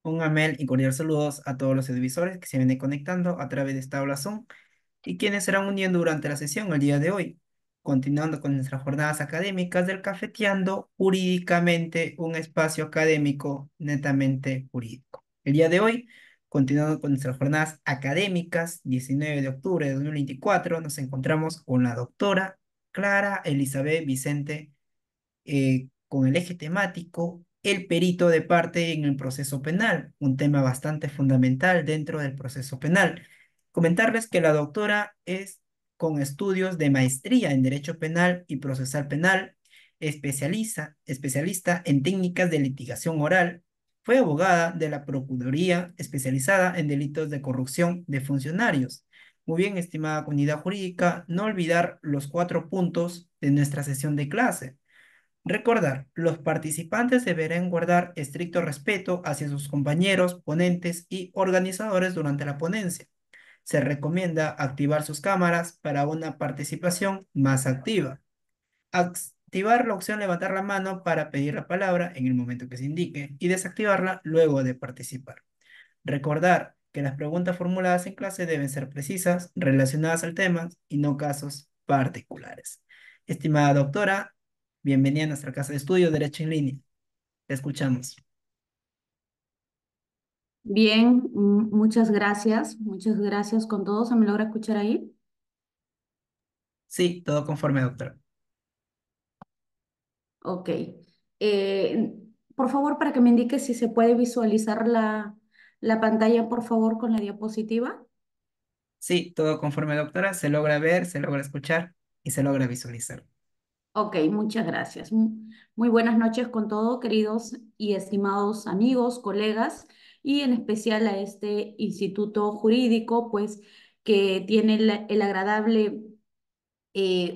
Un amel y cordial saludos a todos los televisores que se vienen conectando a través de esta aula Zoom y quienes serán uniendo durante la sesión el día de hoy, continuando con nuestras jornadas académicas del Cafeteando Jurídicamente, un espacio académico netamente jurídico. El día de hoy, continuando con nuestras jornadas académicas, 19 de octubre de 2024, nos encontramos con la doctora Clara Elizabeth Vicente con el eje temático el perito de parte en el proceso penal, un tema bastante fundamental dentro del proceso penal. Comentarles que la doctora es con estudios de maestría en Derecho Penal y Procesal Penal, especialista en técnicas de litigación oral, fue abogada de la Procuraduría especializada en delitos de corrupción de funcionarios. Muy bien, estimada comunidad jurídica, no olvidar los 4 puntos de nuestra sesión de clase. Recordar, los participantes deberán guardar estricto respeto hacia sus compañeros, ponentes y organizadores durante la ponencia. Se recomienda activar sus cámaras para una participación más activa. Activar la opción levantar la mano para pedir la palabra en el momento que se indique y desactivarla luego de participar. Recordar que las preguntas formuladas en clase deben ser precisas, relacionadas al tema y no casos particulares. Estimada doctora, bienvenida a nuestra casa de estudio Derecho en Línea. Te escuchamos. Bien, muchas gracias con todo. ¿Se me logra escuchar ahí? Sí, todo conforme, doctora. Ok. Eh, por favor, para que me indique si se puede visualizar la pantalla, por favor, con la diapositiva. Sí, todo conforme, doctora. Se logra ver, se logra escuchar y se logra visualizar. Ok, muchas gracias. Muy buenas noches con todo, queridos y estimados amigos, colegas, y en especial a este instituto jurídico, pues, que tiene el agradable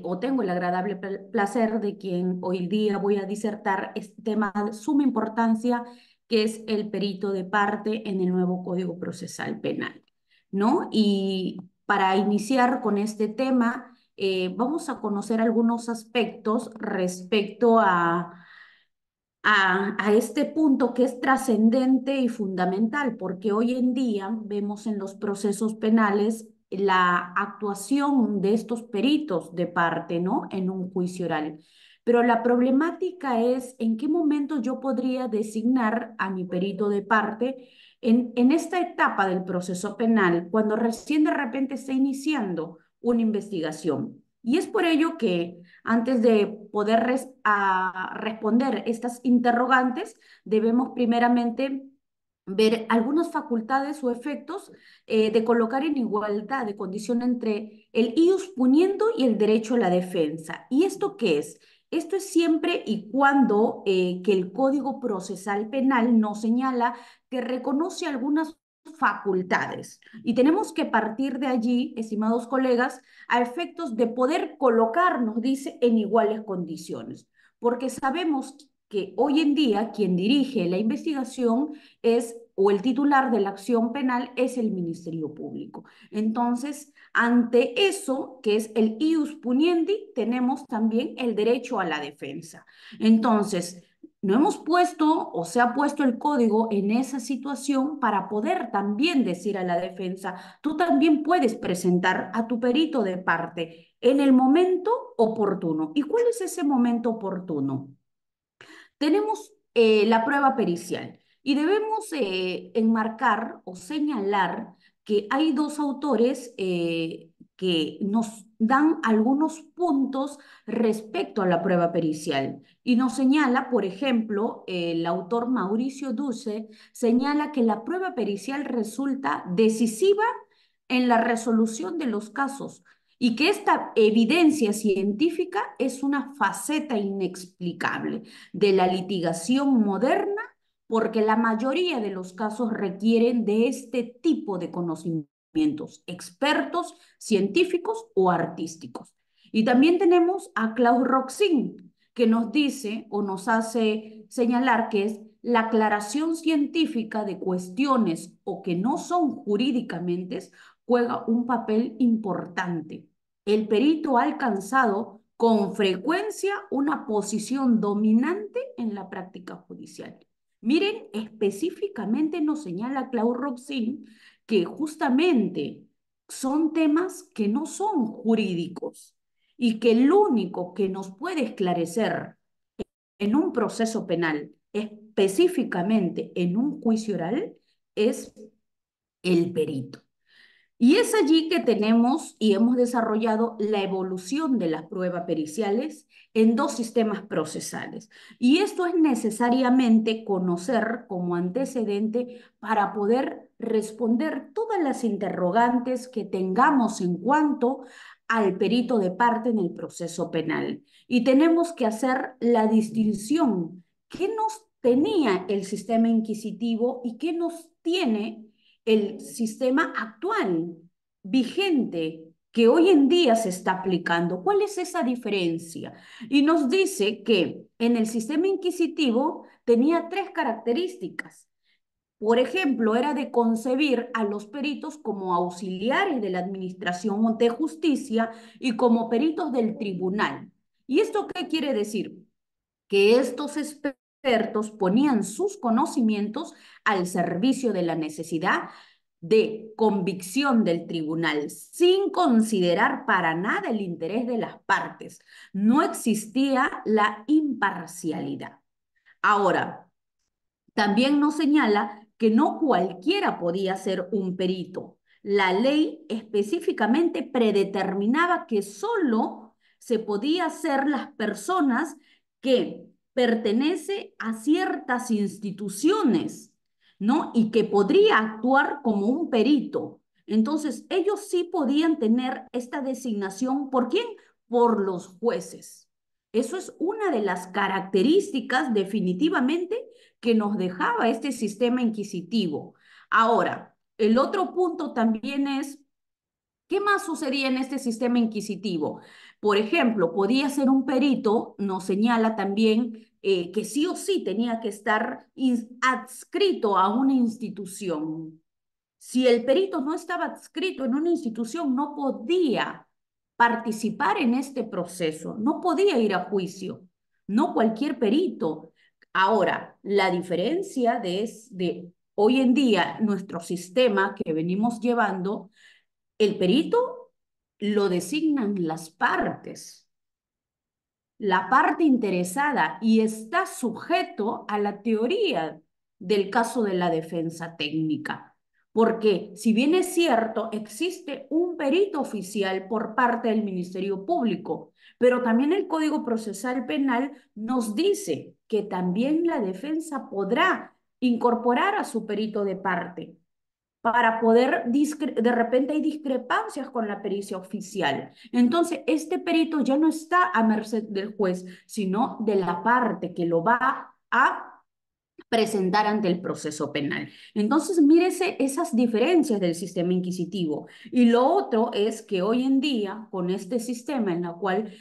o tengo el agradable placer de quien hoy día voy a disertar este tema de suma importancia, que es el perito de parte en el nuevo Código Procesal Penal, ¿no? Y para iniciar con este tema, vamos a conocer algunos aspectos respecto a este punto que es trascendente y fundamental, porque hoy en día vemos en los procesos penales la actuación de estos peritos de parte, ¿no? En un juicio oral. Pero la problemática es en qué momento yo podría designar a mi perito de parte en esta etapa del proceso penal, cuando recién de repente está iniciando una investigación. Y es por ello que antes de poder responder estas interrogantes, debemos primeramente ver algunas facultades o efectos de colocar en igualdad de condición entre el ius puniendo y el derecho a la defensa. ¿Y esto qué es? Esto es siempre y cuando que el Código Procesal Penal nos señala que reconoce algunas facultades. Y tenemos que partir de allí, estimados colegas, a efectos de poder colocarnos, dice, en iguales condiciones. Porque sabemos que hoy en día quien dirige la investigación es, o el titular de la acción penal es el Ministerio Público. Entonces, ante eso, que es el ius puniendi, tenemos también el derecho a la defensa. Entonces, no hemos puesto o se ha puesto el código en esa situación para poder también decir a la defensa, tú también puedes presentar a tu perito de parte en el momento oportuno. ¿Y cuál es ese momento oportuno? Tenemos la prueba pericial y debemos enmarcar o señalar que hay dos autores que nos dan algunos puntos respecto a la prueba pericial. Y nos señala, por ejemplo, el autor Mauricio Duce señala que la prueba pericial resulta decisiva en la resolución de los casos y que esta evidencia científica es una faceta inexplicable de la litigación moderna porque la mayoría de los casos requieren de este tipo de conocimientos expertos, científicos o artísticos. Y también tenemos a Klaus Roxin, que nos dice o nos hace señalar que es la aclaración científica de cuestiones o que no son jurídicamente juega un papel importante. El perito ha alcanzado con frecuencia una posición dominante en la práctica judicial. Miren, específicamente nos señala Claude Roxin que justamente son temas que no son jurídicos y que el único que nos puede esclarecer en un proceso penal, específicamente en un juicio oral, es el perito. Y es allí que tenemos y hemos desarrollado la evolución de las pruebas periciales en dos sistemas procesales. Y esto es necesariamente conocer como antecedente para poder responder todas las interrogantes que tengamos en cuanto al perito de parte en el proceso penal. Y tenemos que hacer la distinción. ¿Qué nos tenía el sistema inquisitivo y qué nos tiene el sistema actual, vigente, que hoy en día se está aplicando? ¿Cuál es esa diferencia? Y nos dice que en el sistema inquisitivo tenía tres características. Por ejemplo, era de concebir a los peritos como auxiliares de la administración de justicia y como peritos del tribunal. ¿Y esto qué quiere decir? Que estos expertos ponían sus conocimientos al servicio de la necesidad de convicción del tribunal, sin considerar para nada el interés de las partes. No existía la imparcialidad. Ahora, también nos señala que no cualquiera podía ser un perito. La ley específicamente predeterminaba que solo se podía ser las personas que pertenece a ciertas instituciones, ¿no? Y que podría actuar como un perito. Entonces, ellos sí podían tener esta designación. ¿Por quién? Por los jueces. Eso es una de las características definitivamente que nos dejaba este sistema inquisitivo. Ahora, el otro punto también es, ¿qué más sucedía en este sistema inquisitivo? Por ejemplo, podía ser un perito, nos señala también que sí o sí tenía que estar adscrito a una institución. Si el perito no estaba adscrito en una institución, no podía participar en este proceso, no podía ir a juicio, no cualquier perito. Ahora, la diferencia de hoy en día, nuestro sistema que venimos llevando, el perito lo designan las partes, la parte interesada, y está sujeto a la teoría del caso de la defensa técnica. Porque si bien es cierto, existe un perito oficial por parte del Ministerio Público, pero también el Código Procesal Penal nos dice que también la defensa podrá incorporar a su perito de parte para poder, de repente hay discrepancias con la pericia oficial. Entonces, este perito ya no está a merced del juez, sino de la parte que lo va a presentar ante el proceso penal. Entonces, mírese esas diferencias del sistema inquisitivo. Y lo otro es que hoy en día, con este sistema en el cual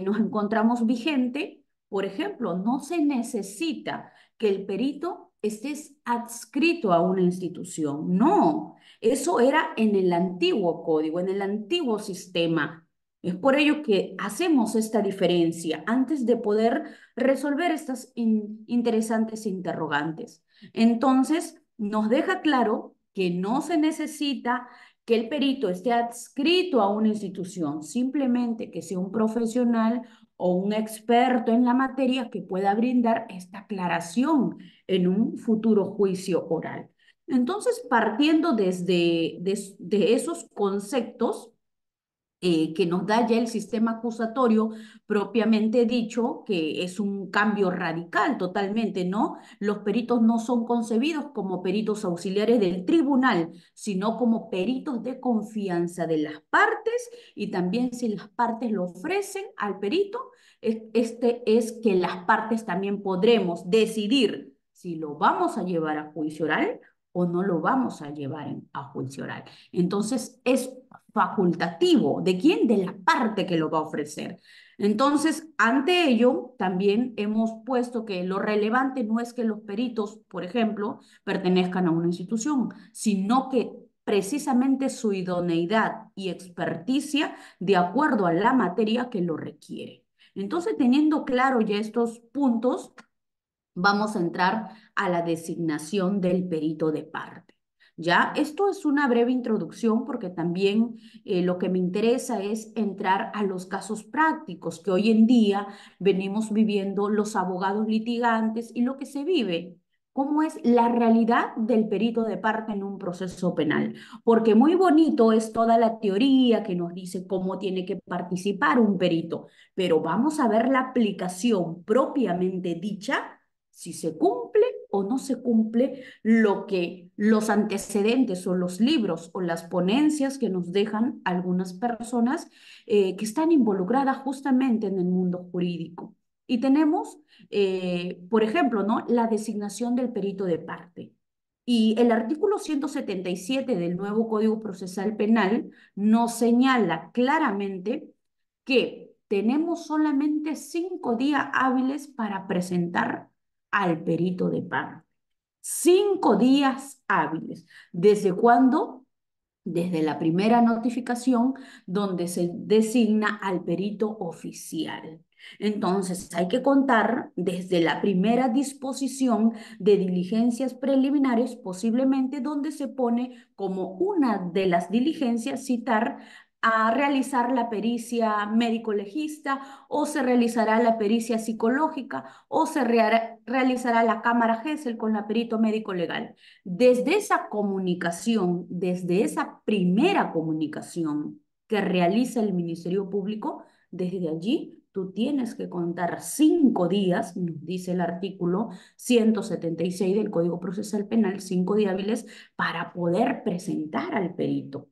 nos encontramos vigente, por ejemplo, no se necesita que el perito esté adscrito a una institución. No, eso era en el antiguo código, en el antiguo sistema. Es por ello que hacemos esta diferencia antes de poder resolver estas interesantes interrogantes. Entonces, nos deja claro que no se necesita que el perito esté adscrito a una institución, simplemente que sea un profesional o un experto en la materia que pueda brindar esta aclaración en un futuro juicio oral. Entonces, partiendo de esos conceptos, que nos da ya el sistema acusatorio propiamente dicho, que es un cambio radical totalmente, ¿no? Los peritos no son concebidos como peritos auxiliares del tribunal, sino como peritos de confianza de las partes, y también si las partes lo ofrecen al perito, este es que las partes también podremos decidir si lo vamos a llevar a juicio oral o no lo vamos a llevar a juicio oral. Entonces, es facultativo. ¿De quién? De la parte que lo va a ofrecer. Entonces, ante ello, también hemos puesto que lo relevante no es que los peritos, por ejemplo, pertenezcan a una institución, sino que precisamente su idoneidad y experticia de acuerdo a la materia que lo requiere. Entonces, teniendo claro ya estos puntos, vamos a entrar a la designación del perito de parte. Ya, esto es una breve introducción porque también lo que me interesa es entrar a los casos prácticos que hoy en día venimos viviendo los abogados litigantes y lo que se vive. ¿Cómo es la realidad del perito de parte en un proceso penal? Porque muy bonito es toda la teoría que nos dice cómo tiene que participar un perito, pero vamos a ver la aplicación propiamente dicha, si se cumple o no se cumple lo que los antecedentes o los libros o las ponencias que nos dejan algunas personas que están involucradas justamente en el mundo jurídico. Y tenemos, por ejemplo, ¿no? La designación del perito de parte. Y el artículo 177 del nuevo Código Procesal Penal nos señala claramente que tenemos solamente 5 días hábiles para presentar al perito de parte. 5 días hábiles. ¿Desde cuándo? Desde la primera notificación donde se designa al perito oficial. Entonces, hay que contar desde la primera disposición de diligencias preliminares, posiblemente donde se pone como una de las diligencias citar a realizar la pericia médico-legista o se realizará la pericia psicológica o se realizará la cámara GESEL con la perito médico legal. Desde esa comunicación, desde esa primera comunicación que realiza el Ministerio Público, desde allí tú tienes que contar 5 días, nos dice el artículo 176 del Código Procesal Penal, 5 días hábiles para poder presentar al perito.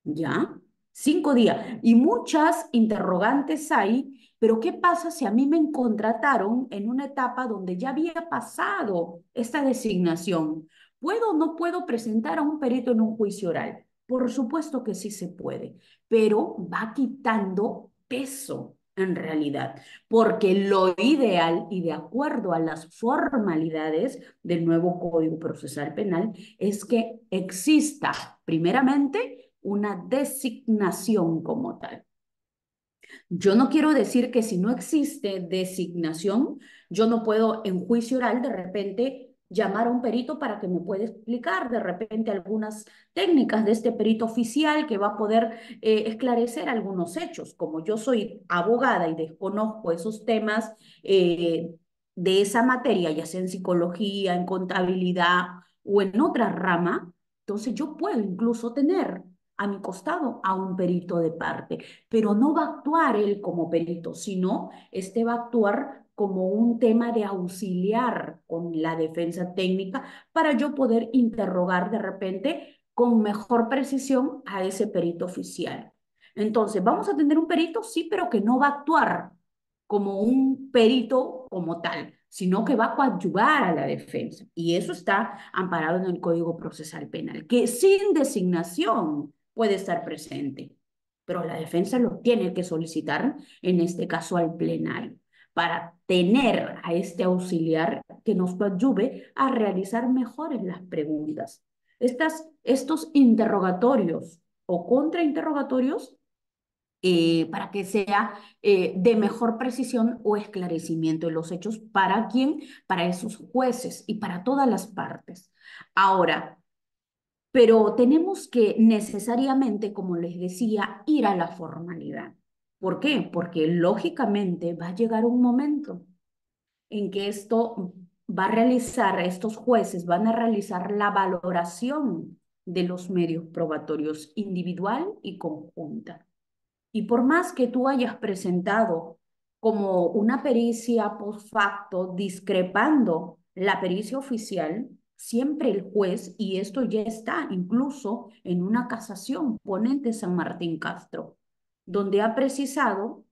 ¿Ya? 5 días. Y muchas interrogantes hay, pero ¿qué pasa si a mí me contrataron en una etapa donde ya había pasado esta designación? ¿Puedo o no puedo presentar a un perito en un juicio oral? Por supuesto que sí se puede, pero va quitando peso en realidad, porque lo ideal y de acuerdo a las formalidades del nuevo Código Procesal Penal es que exista primeramente una designación como tal. Yo no quiero decir que si no existe designación, yo no puedo en juicio oral de repente llamar a un perito para que me pueda explicar de repente algunas técnicas de este perito oficial que va a poder esclarecer algunos hechos. Como yo soy abogada y desconozco esos temas de esa materia, ya sea en psicología, en contabilidad o en otra rama, entonces yo puedo incluso tener a mi costado a un perito de parte, pero no va a actuar él como perito, sino este va a actuar como un tema de auxiliar con la defensa técnica para yo poder interrogar de repente con mejor precisión a ese perito oficial. Entonces, vamos a tener un perito, sí, pero que no va a actuar como un perito como tal, sino que va a coadyuvar a la defensa. Y eso está amparado en el Código Procesal Penal, que sin designación puede estar presente, pero la defensa lo tiene que solicitar, en este caso al plenario, para tener a este auxiliar que nos ayude a realizar mejores las preguntas. Estos interrogatorios o contrainterrogatorios para que sea de mejor precisión o esclarecimiento de los hechos. ¿Para quién? Para esos jueces y para todas las partes. Ahora, pero tenemos que necesariamente, como les decía, ir a la formalidad. ¿Por qué? Porque lógicamente va a llegar un momento en que esto va a realizar, estos jueces van a realizar la valoración de los medios probatorios individual y conjunta. Y por más que tú hayas presentado como una pericia post facto discrepando la pericia oficial, siempre el juez, y esto ya está incluso en una casación, ponente San Martín Castro, donde ha precisado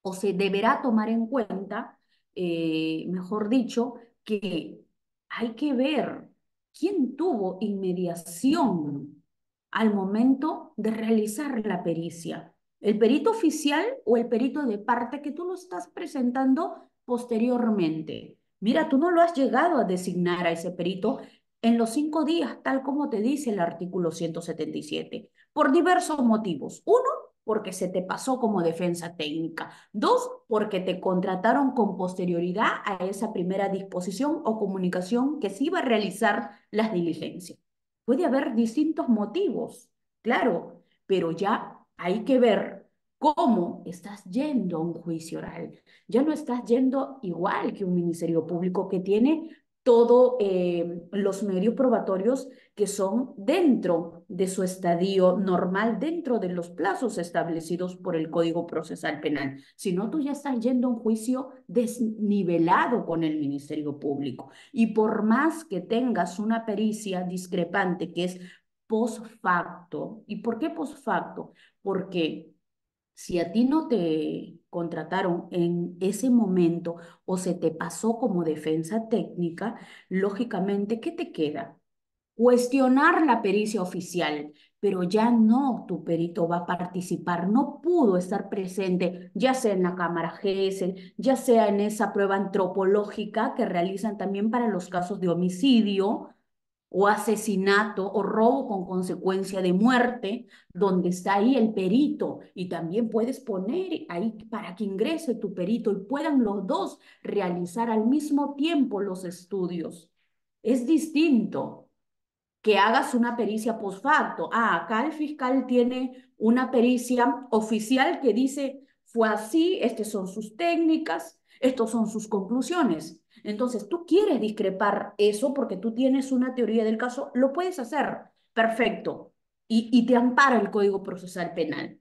o se deberá tomar en cuenta, mejor dicho, que hay que ver quién tuvo inmediación al momento de realizar la pericia. ¿El perito oficial o el perito de parte que tú lo estás presentando posteriormente? Mira, tú no lo has llegado a designar a ese perito en los 5 días, tal como te dice el artículo 177, por diversos motivos. Uno, porque se te pasó como defensa técnica. Dos, porque te contrataron con posterioridad a esa primera disposición o comunicación que se iba a realizar las diligencias. Puede haber distintos motivos, claro, pero ya hay que ver cómo estás yendo a un juicio oral. Ya no estás yendo igual que un ministerio público que tiene todos los medios probatorios que son dentro de su estadio normal, dentro de los plazos establecidos por el Código Procesal Penal. Si no, tú ya estás yendo a un juicio desnivelado con el Ministerio Público. Y por más que tengas una pericia discrepante que es post facto, ¿y por qué post facto? Porque si a ti no te contrataron en ese momento o se te pasó como defensa técnica, lógicamente, ¿qué te queda? Cuestionar la pericia oficial, pero ya no tu perito va a participar, no pudo estar presente, ya sea en la cámara GESEL, ya sea en esa prueba antropológica que realizan también para los casos de homicidio o asesinato o robo con consecuencia de muerte, donde está ahí el perito y también puedes poner ahí para que ingrese tu perito y puedan los dos realizar al mismo tiempo los estudios. Es distinto que hagas una pericia post facto. Ah, acá el fiscal tiene una pericia oficial que dice, fue así, estas son sus técnicas, estos son sus conclusiones. Entonces, tú quieres discrepar eso porque tú tienes una teoría del caso, lo puedes hacer, perfecto, y te ampara el Código Procesal Penal,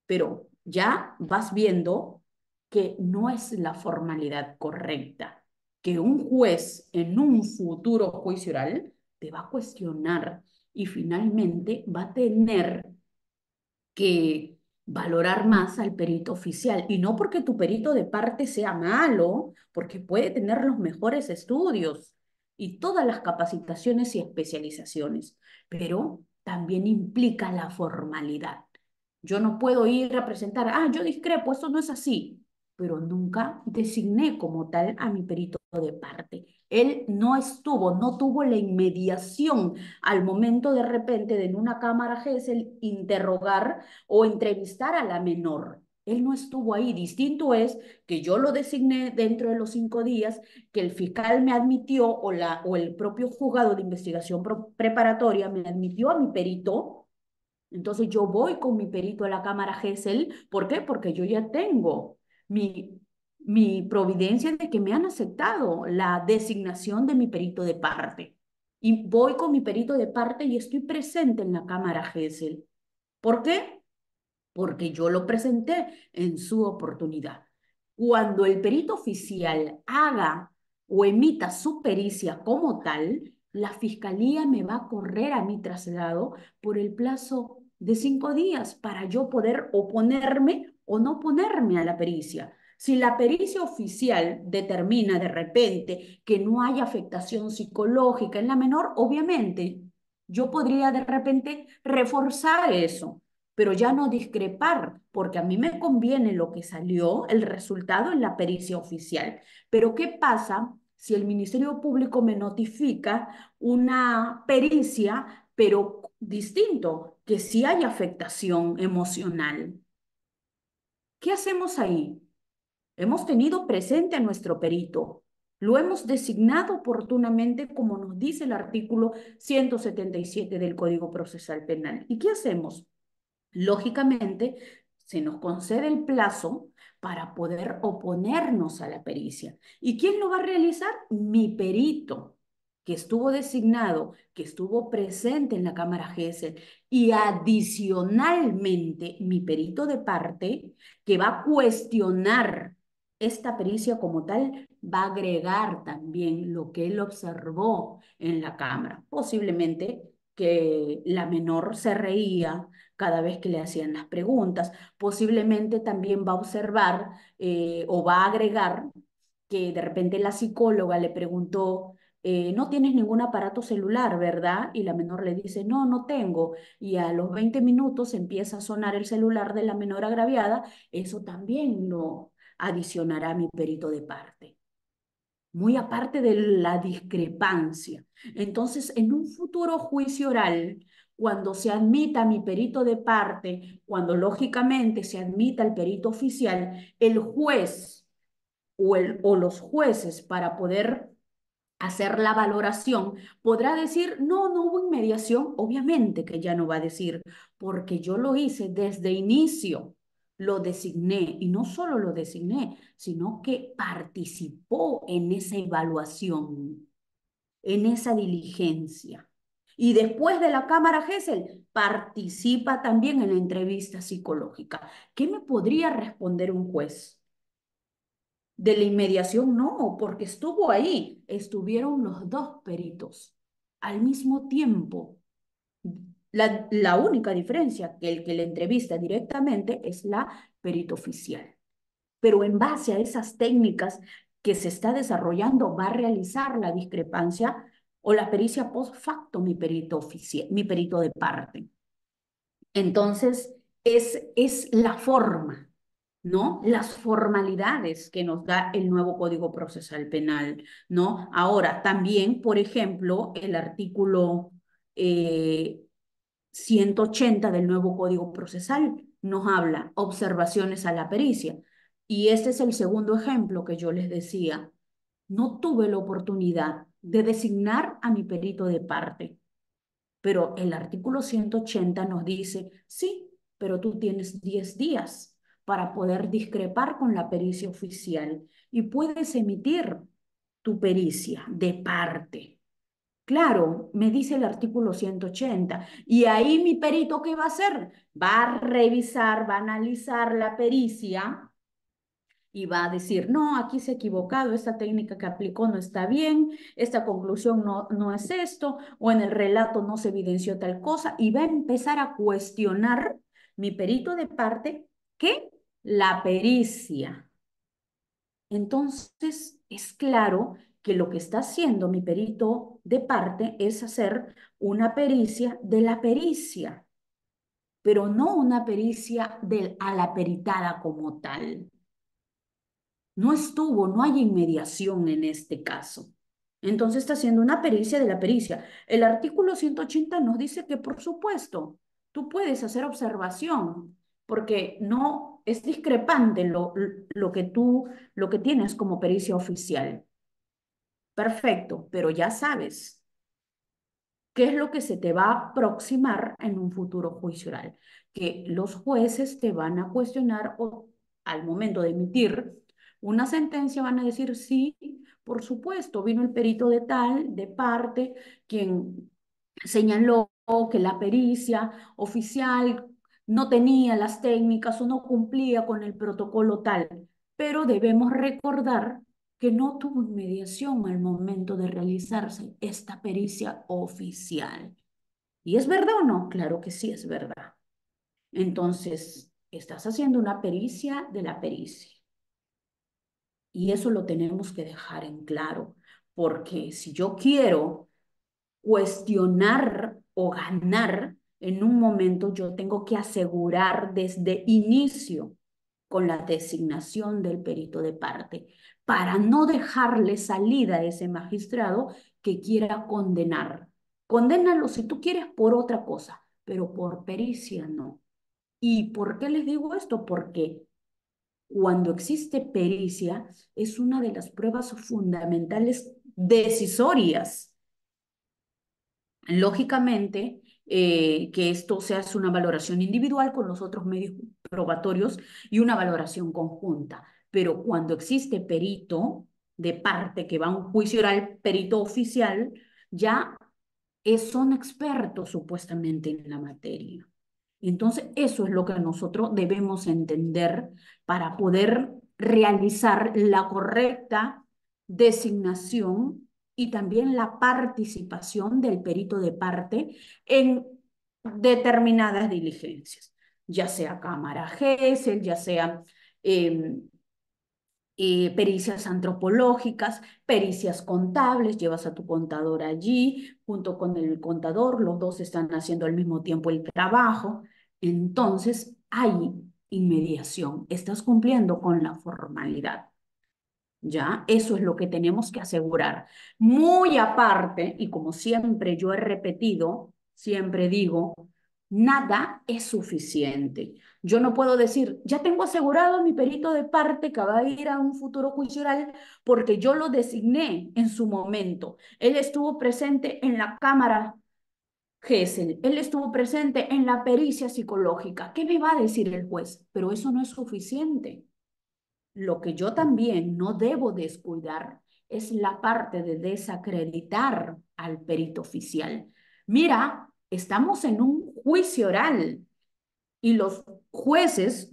pero ya vas viendo que no es la formalidad correcta, que un juez en un futuro juicio oral te va a cuestionar y finalmente va a tener que valorar más al perito oficial. Y no porque tu perito de parte sea malo, porque puede tener los mejores estudios y todas las capacitaciones y especializaciones, pero también implica la formalidad. Yo no puedo ir a presentar, ah, yo discrepo, eso no es así, pero nunca designé como tal a mi perito de parte. Él no estuvo, no tuvo la inmediación al momento de repente de en una cámara GESEL interrogar o entrevistar a la menor. Él no estuvo ahí. Distinto es que yo lo designé dentro de los 5 días, que el fiscal me admitió o el propio juzgado de investigación preparatoria me admitió a mi perito. Entonces yo voy con mi perito a la cámara GESEL. ¿Por qué? Porque yo ya tengo mi, mi providencia de que me han aceptado la designación de mi perito de parte. Y voy con mi perito de parte y estoy presente en la cámara GESEL. ¿Por qué? Porque yo lo presenté en su oportunidad. Cuando el perito oficial haga o emita su pericia como tal, la fiscalía me va a correr a mi traslado por el plazo de 5 días para yo poder oponerme o no ponerme a la pericia. Si la pericia oficial determina de repente que no hay afectación psicológica en la menor, obviamente yo podría de repente reforzar eso, pero ya no discrepar, porque a mí me conviene lo que salió, el resultado en la pericia oficial. Pero ¿qué pasa si el Ministerio Público me notifica una pericia, pero distinto, que sí hay afectación emocional? ¿Qué hacemos ahí? Hemos tenido presente a nuestro perito, lo hemos designado oportunamente como nos dice el artículo 177 del Código Procesal Penal. ¿Y qué hacemos? Lógicamente, se nos concede el plazo para poder oponernos a la pericia. ¿Y quién lo va a realizar? Mi perito, que estuvo designado, que estuvo presente en la Cámara GESEL, y adicionalmente mi perito de parte, que va a cuestionar esta pericia como tal, va a agregar también lo que él observó en la Cámara. Posiblemente que la menor se reía cada vez que le hacían las preguntas. Posiblemente también va a observar o va a agregar que de repente la psicóloga le preguntó, no tienes ningún aparato celular, ¿verdad? Y la menor le dice, no, no tengo. Y a los 20 minutos empieza a sonar el celular de la menor agraviada. Eso también lo adicionará mi perito de parte, muy aparte de la discrepancia. Entonces, en un futuro juicio oral, cuando se admita mi perito de parte, cuando lógicamente se admita el perito oficial, el juez o los jueces para poder hacer la valoración, podrá decir, no, no hubo inmediación, obviamente que ya no va a decir, porque yo lo hice desde inicio, lo designé y no solo lo designé, sino que participó en esa evaluación, en esa diligencia. Y después de la cámara Gesell, participa también en la entrevista psicológica. ¿Qué me podría responder un juez? De la inmediación no, porque estuvo ahí, estuvieron los dos peritos al mismo tiempo. La única diferencia que el que le entrevista directamente es la perito oficial. Pero en base a esas técnicas que se está desarrollando, va a realizar la discrepancia o la pericia post facto mi perito oficial, mi perito de parte. Entonces, es la forma, ¿no? Las formalidades que nos da el nuevo Código Procesal Penal, ¿no? Ahora, también, por ejemplo, el artículo eh, 180 del nuevo Código Procesal nos habla observaciones a la pericia. Y este es el segundo ejemplo que yo les decía. No tuve la oportunidad de designar a mi perito de parte, pero el artículo 180 nos dice, sí, pero tú tienes 10 días para poder discrepar con la pericia oficial y puedes emitir tu pericia de parte. Claro, me dice el artículo 180. Y ahí mi perito, ¿qué va a hacer? Va a revisar, va a analizar la pericia y va a decir, no, aquí se ha equivocado, esta técnica que aplicó no está bien, esta conclusión no es esto, o en el relato no se evidenció tal cosa, y va a empezar a cuestionar mi perito de parte que la pericia. Entonces, es claro que lo que está haciendo mi perito de parte es hacer una pericia de la pericia, pero no una pericia a la peritada como tal. No estuvo, no hay inmediación en este caso. Entonces está haciendo una pericia de la pericia. El artículo 180 nos dice que, por supuesto, tú puedes hacer observación, porque no es discrepante lo que tienes como pericia oficial. Perfecto, pero ya sabes qué es lo que se te va a aproximar en un futuro juicio oral, que los jueces te van a cuestionar o al momento de emitir una sentencia van a decir, sí, por supuesto, vino el perito de tal, de parte, quien señaló que la pericia oficial no tenía las técnicas o no cumplía con el protocolo tal, pero debemos recordar que no tuvo inmediación al momento de realizarse esta pericia oficial. ¿Y es verdad o no? Claro que sí es verdad. Entonces, estás haciendo una pericia de la pericia. Y eso lo tenemos que dejar en claro, porque si yo quiero cuestionar o ganar en un momento, yo tengo que asegurar desde inicio con la designación del perito de parte, para no dejarle salida a ese magistrado que quiera condenar. Condénalo si tú quieres por otra cosa, pero por pericia no. ¿Y por qué les digo esto? Porque cuando existe pericia es una de las pruebas fundamentales decisorias. Lógicamente, que esto se hace una valoración individual con los otros medios probatorios y una valoración conjunta. Pero cuando existe perito de parte que va a un juicio oral, perito oficial, ya son expertos supuestamente en la materia. Entonces, eso es lo que nosotros debemos entender para poder realizar la correcta designación y también la participación del perito de parte en determinadas diligencias, ya sea cámara GESEL, ya sea eh, pericias antropológicas, pericias contables, llevas a tu contador allí, junto con el contador, los dos están haciendo al mismo tiempo el trabajo, entonces hay inmediación, estás cumpliendo con la formalidad. ¿Ya? Eso es lo que tenemos que asegurar. Muy aparte, y como siempre yo he repetido, siempre digo, nada es suficiente. Yo no puedo decir, ya tengo asegurado a mi perito de parte que va a ir a un futuro juicio oral porque yo lo designé en su momento. Él estuvo presente en la Cámara Gesell, él estuvo presente en la pericia psicológica. ¿Qué me va a decir el juez? Pero eso no es suficiente. Lo que yo también no debo descuidar es la parte de desacreditar al perito oficial. Mira, estamos en un juicio oral y los jueces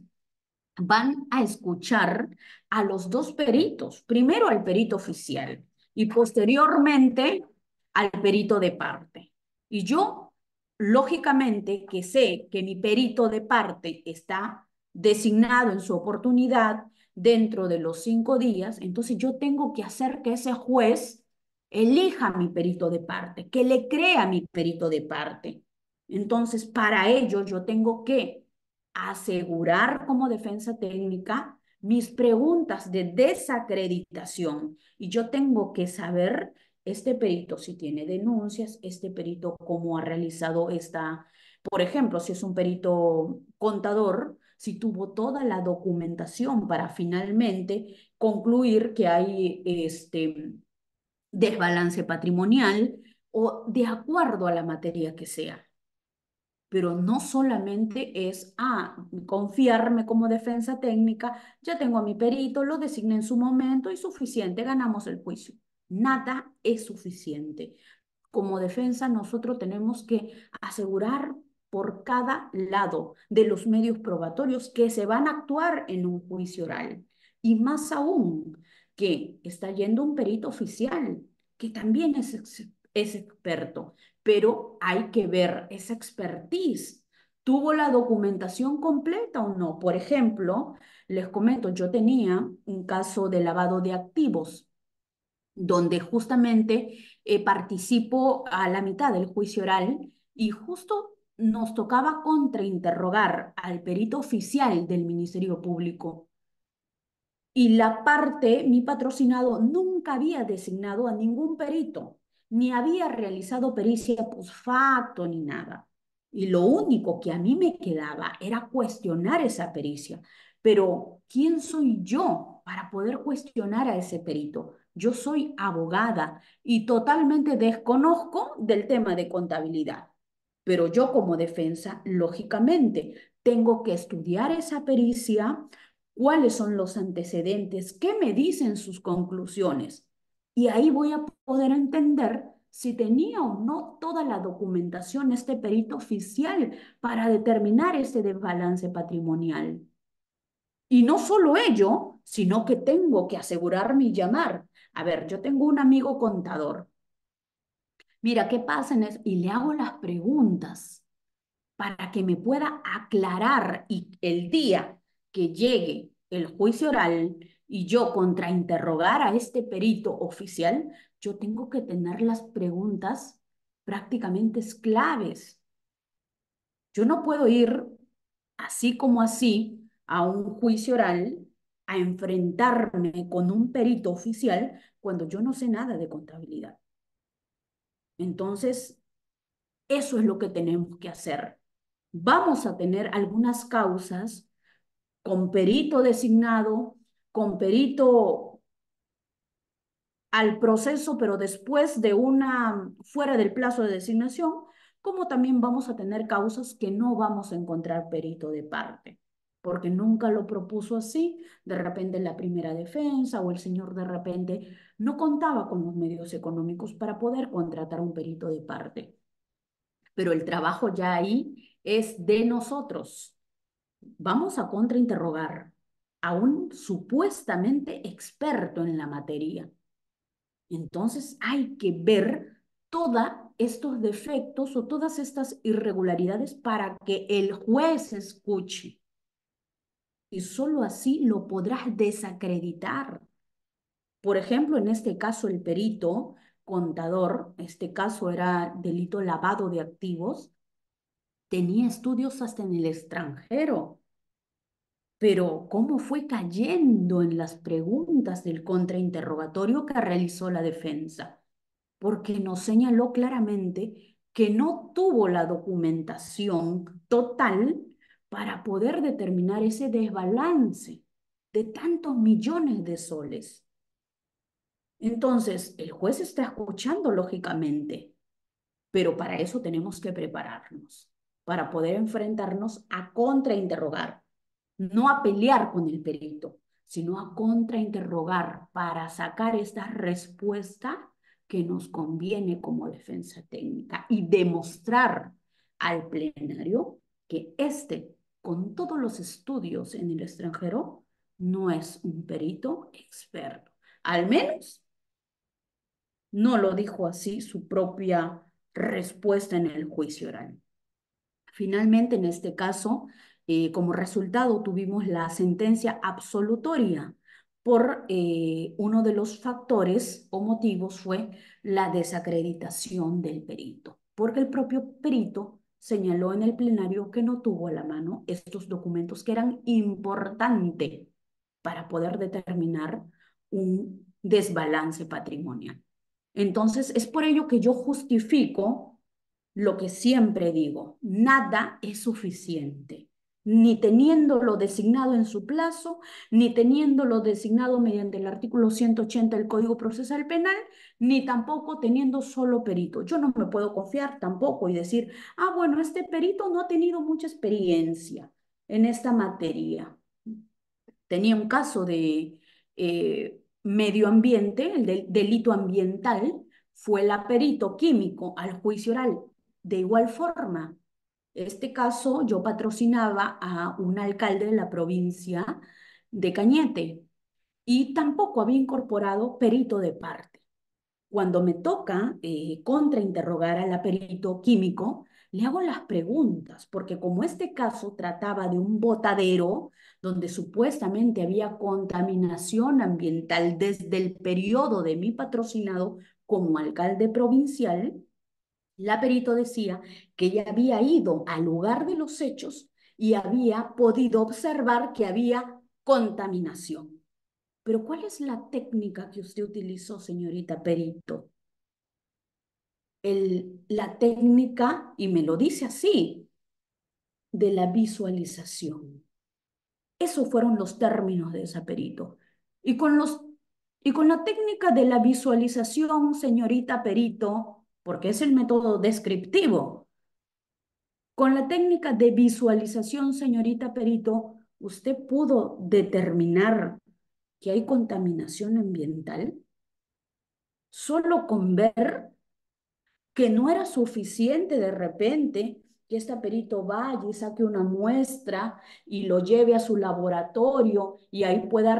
van a escuchar a los dos peritos, primero al perito oficial y posteriormente al perito de parte. Y yo, lógicamente, que sé que mi perito de parte está designado en su oportunidad dentro de los 5 días, entonces yo tengo que hacer que ese juez elija a mi perito de parte, que le crea a mi perito de parte. Entonces, para ello yo tengo que asegurar como defensa técnica mis preguntas de desacreditación. Y yo tengo que saber este perito si tiene denuncias, este perito cómo ha realizado esta, por ejemplo, si es un perito contador, si tuvo toda la documentación para finalmente concluir que hay este desbalance patrimonial o de acuerdo a la materia que sea. Pero no solamente es, confiarme como defensa técnica, ya tengo a mi perito, lo designé en su momento y suficiente, ganamos el juicio. Nada es suficiente. Como defensa, nosotros tenemos que asegurar por cada lado de los medios probatorios que se van a actuar en un juicio oral. Y más aún, que está yendo un perito oficial, que también es experto, pero hay que ver esa expertise. ¿Tuvo la documentación completa o no? Por ejemplo, les comento, yo tenía un caso de lavado de activos donde justamente participo a la mitad del juicio oral y justo nos tocaba contrainterrogar al perito oficial del Ministerio Público. Y la parte, mi patrocinado nunca había designado a ningún perito, ni había realizado pericia post facto ni nada. Y lo único que a mí me quedaba era cuestionar esa pericia. Pero, ¿quién soy yo para poder cuestionar a ese perito? Yo soy abogada y totalmente desconozco del tema de contabilidad. Pero yo como defensa, lógicamente, tengo que estudiar esa pericia, cuáles son los antecedentes, qué me dicen sus conclusiones. Y ahí voy a poder entender si tenía o no toda la documentación este perito oficial para determinar ese desbalance patrimonial. Y no solo ello, sino que tengo que asegurarme y llamar. A ver, yo tengo un amigo contador. Mira, ¿qué pasa en eso? Y le hago las preguntas para que me pueda aclarar y el día que llegue el juicio oral y yo contrainterrogar a este perito oficial, yo tengo que tener las preguntas prácticamente claves. Yo no puedo ir así como así a un juicio oral a enfrentarme con un perito oficial cuando yo no sé nada de contabilidad. Entonces, eso es lo que tenemos que hacer. Vamos a tener algunas causas con perito designado, con perito al proceso, pero después de fuera del plazo de designación, como también vamos a tener causas que no vamos a encontrar perito de parte, porque nunca lo propuso así, de repente en la primera defensa o el señor de repente no contaba con los medios económicos para poder contratar un perito de parte. Pero el trabajo ya ahí es de nosotros. Vamos a contrainterrogar a un supuestamente experto en la materia. Entonces hay que ver todos estos defectos o todas estas irregularidades para que el juez escuche. Y solo así lo podrás desacreditar. Por ejemplo, en este caso, el perito contador, este caso era delito lavado de activos, tenía estudios hasta en el extranjero. Pero cómo fue cayendo en las preguntas del contrainterrogatorio que realizó la defensa, porque nos señaló claramente que no tuvo la documentación total para poder determinar ese desbalance de tantos millones de soles. Entonces, el juez está escuchando lógicamente, pero para eso tenemos que prepararnos, para poder enfrentarnos a contrainterrogar, no a pelear con el perito, sino a contrainterrogar para sacar esta respuesta que nos conviene como defensa técnica y demostrar al plenario que este, con todos los estudios en el extranjero, no es un perito experto. Al menos no lo dijo así su propia respuesta en el juicio oral. Finalmente, en este caso, como resultado tuvimos la sentencia absolutoria por uno de los factores o motivos fue la desacreditación del perito, porque el propio perito señaló en el plenario que no tuvo a la mano estos documentos que eran importantes para poder determinar un desbalance patrimonial. Entonces, es por ello que yo justifico lo que siempre digo, nada es suficiente, ni teniéndolo designado en su plazo, ni teniéndolo designado mediante el artículo 180 del Código Procesal Penal, ni tampoco teniendo solo perito. Yo no me puedo confiar tampoco y decir, ah, bueno, este perito no ha tenido mucha experiencia en esta materia. Tenía un caso de medio ambiente, el del delito ambiental, fue el perito químico al juicio oral. De igual forma, este caso yo patrocinaba a un alcalde de la provincia de Cañete y tampoco había incorporado perito de parte. Cuando me toca contrainterrogar al perito químico, le hago las preguntas, porque como este caso trataba de un botadero donde supuestamente había contaminación ambiental desde el periodo de mi patrocinado como alcalde provincial, la perito decía que ella había ido al lugar de los hechos y había podido observar que había contaminación. Pero ¿cuál es la técnica que usted utilizó, señorita perito? La técnica, y me lo dice así, de la visualización. Esos fueron los términos de ese perito. Y con y con la técnica de la visualización, señorita perito, porque es el método descriptivo, con la técnica de visualización, señorita perito, usted pudo determinar que hay contaminación ambiental solo con ver que no era suficiente de repente que este perito vaya y saque una muestra y lo lleve a su laboratorio y ahí pueda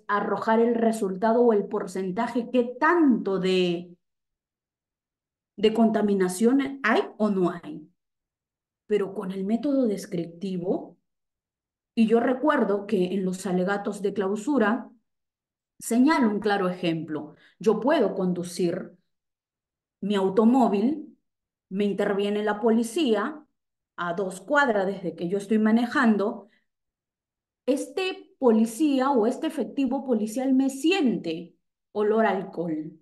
arrojar el resultado o el porcentaje que tanto de contaminación hay o no hay. Pero con el método descriptivo, y yo recuerdo que en los alegatos de clausura señalo un claro ejemplo. Yo puedo conducir mi automóvil, me interviene la policía a 2 cuadras desde que yo estoy manejando, este policía o este efectivo policial me siente olor a alcohol.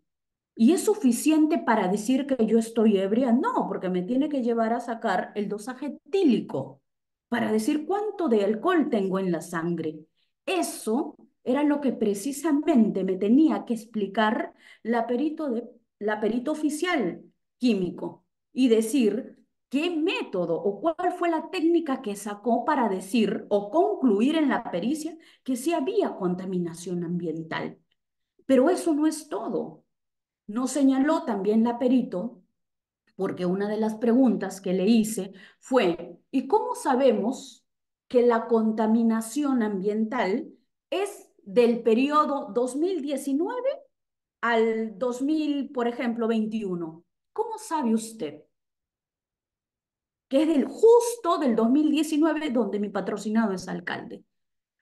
¿Y es suficiente para decir que yo estoy ebria? No, porque me tiene que llevar a sacar el dosaje etílico para decir cuánto de alcohol tengo en la sangre. Eso era lo que precisamente me tenía que explicar la perito oficial químico y decir qué método o cuál fue la técnica que sacó para decir o concluir en la pericia que sí había contaminación ambiental. Pero eso no es todo. Nos señaló también la perito, porque una de las preguntas que le hice fue, ¿y cómo sabemos que la contaminación ambiental es del periodo 2019 al 2000, por ejemplo, 21? ¿Cómo sabe usted que es del justo del 2019 donde mi patrocinado es alcalde?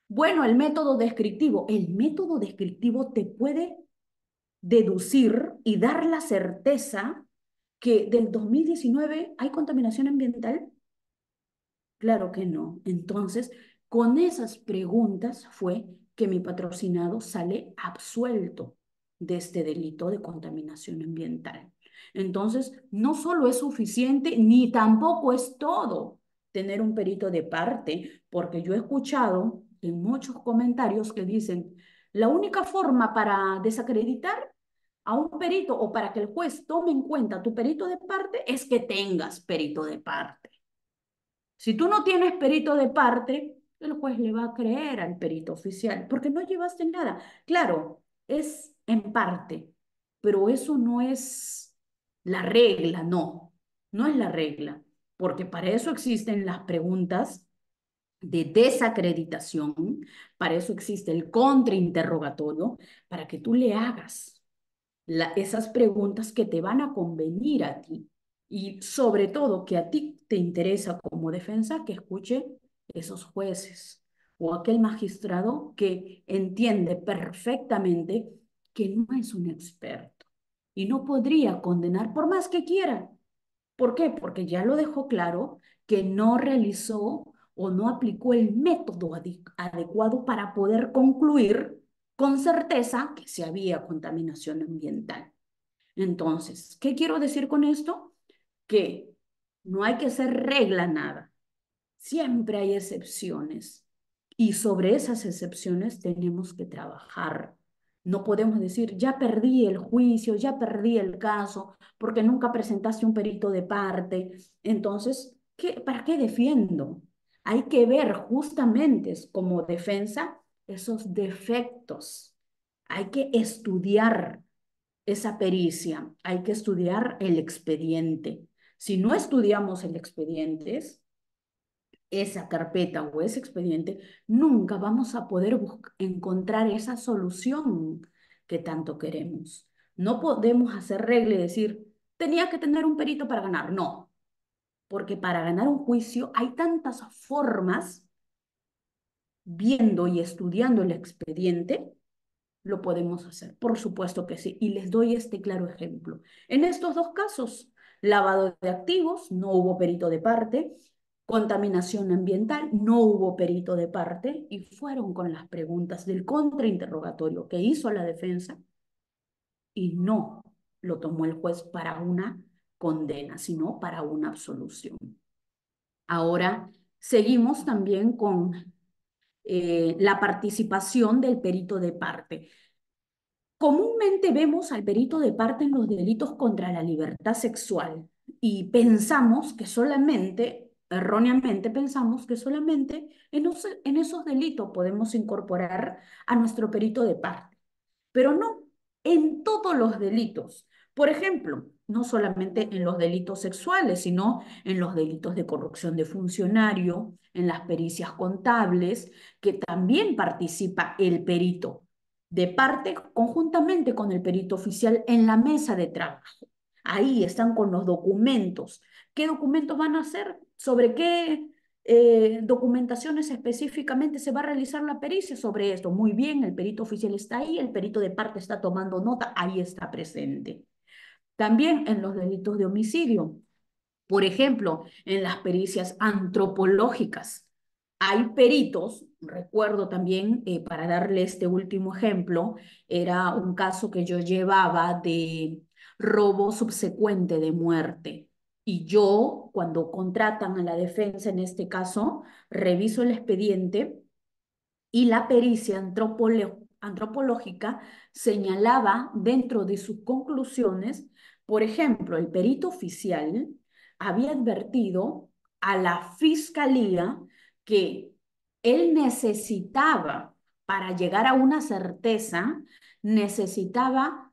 Bueno, el método descriptivo te puede deducir y dar la certeza que del 2019 hay contaminación ambiental. Claro que no. Entonces, con esas preguntas fue que mi patrocinado sale absuelto de este delito de contaminación ambiental. Entonces, no solo es suficiente, ni tampoco es todo tener un perito de parte, porque yo he escuchado en muchos comentarios que dicen, la única forma para desacreditar a un perito o para que el juez tome en cuenta tu perito de parte es que tengas perito de parte. Si tú no tienes perito de parte, el juez le va a creer al perito oficial porque no llevaste nada. Claro, es en parte, pero eso no es la regla, no, no es la regla, porque para eso existen las preguntas de desacreditación, para eso existe el contrainterrogatorio, para que tú le hagas esas preguntas que te van a convenir a ti y sobre todo que a ti te interesa como defensa que escuche esos jueces o aquel magistrado que entiende perfectamente que no es un experto y no podría condenar por más que quiera. ¿Por qué? Porque ya lo dejó claro que no realizó o no aplicó el método adecuado para poder concluir con certeza que se había contaminación ambiental. Entonces, ¿qué quiero decir con esto? Que no hay que hacer regla nada. Siempre hay excepciones y sobre esas excepciones tenemos que trabajar. No podemos decir, ya perdí el juicio, ya perdí el caso, porque nunca presentaste un perito de parte. Entonces, ¿para qué defiendo? Hay que ver justamente como defensa esos defectos. Hay que estudiar esa pericia, hay que estudiar el expediente. Si no estudiamos el expediente, esa carpeta o ese expediente, nunca vamos a poder encontrar esa solución que tanto queremos. No podemos hacer regla y decir, tenía que tener un perito para ganar. No, porque para ganar un juicio hay tantas formas, viendo y estudiando el expediente, lo podemos hacer. Por supuesto que sí. Y les doy este claro ejemplo. En estos dos casos, lavado de activos, no hubo perito de parte. Contaminación ambiental, no hubo perito de parte. Y fueron con las preguntas del contrainterrogatorio que hizo la defensa y no lo tomó el juez para una condena, sino para una absolución. Ahora, seguimos también con la participación del perito de parte. Comúnmente vemos al perito de parte en los delitos contra la libertad sexual y pensamos que solamente, erróneamente pensamos que solamente en esos delitos podemos incorporar a nuestro perito de parte, pero no en todos los delitos. Por ejemplo, no solamente en los delitos sexuales, sino en los delitos de corrupción de funcionario, en las pericias contables, que también participa el perito de parte conjuntamente con el perito oficial en la mesa de trabajo. Ahí están con los documentos. ¿Qué documentos van a hacer? ¿Sobre qué documentaciones específicamente se va a realizar la pericia sobre esto? Muy bien, el perito oficial está ahí, el perito de parte está tomando nota, ahí está presente. También en los delitos de homicidio. Por ejemplo, en las pericias antropológicas, hay peritos, recuerdo también, para darle este último ejemplo, era un caso que yo llevaba de robo subsecuente de muerte. Y yo, cuando contratan a la defensa en este caso, reviso el expediente y la pericia antropológica señalaba dentro de sus conclusiones, por ejemplo, el perito oficial había advertido a la fiscalía que él necesitaba, para llegar a una certeza, necesitaba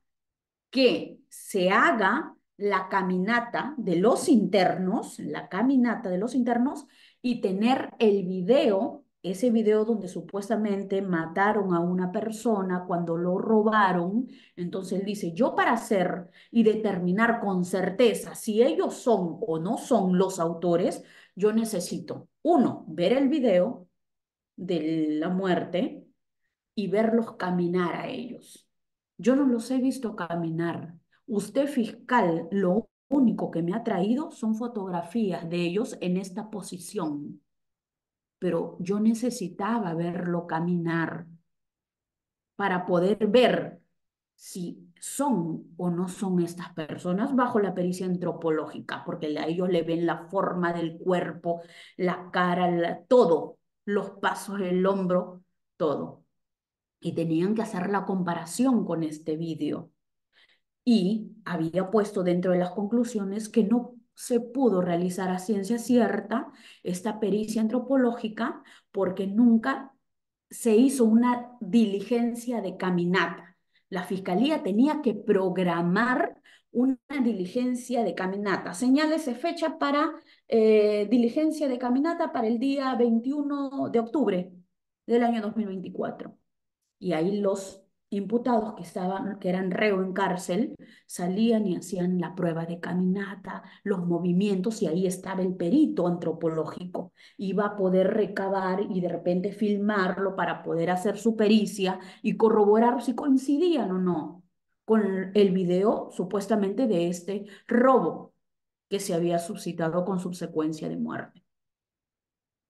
que se haga la caminata de los internos, la caminata de los internos, y tener el video, ese video donde supuestamente mataron a una persona cuando lo robaron. Entonces él dice, yo para hacer y determinar con certeza si ellos son o no son los autores, yo necesito, uno, ver el video de la muerte y verlos caminar a ellos. Yo no los he visto caminar. Usted, fiscal, lo único que me ha traído son fotografías de ellos en esta posición, pero yo necesitaba verlo caminar para poder ver si son o no son estas personas bajo la pericia antropológica, porque a ellos le ven la forma del cuerpo, la cara, todo, los pasos, el hombro, todo. Y tenían que hacer la comparación con este vídeo. Y había puesto dentro de las conclusiones que no se pudo realizar a ciencia cierta esta pericia antropológica porque nunca se hizo una diligencia de caminata. La fiscalía tenía que programar una diligencia de caminata. Señálese fecha para diligencia de caminata para el día 21 de octubre del año 2024. Y ahí los imputados que eran reo en cárcel, salían y hacían la prueba de caminata, los movimientos, y ahí estaba el perito antropológico. Iba a poder recabar y de repente filmarlo para poder hacer su pericia y corroborar si coincidían o no con el video supuestamente de este robo que se había suscitado con subsecuencia de muerte.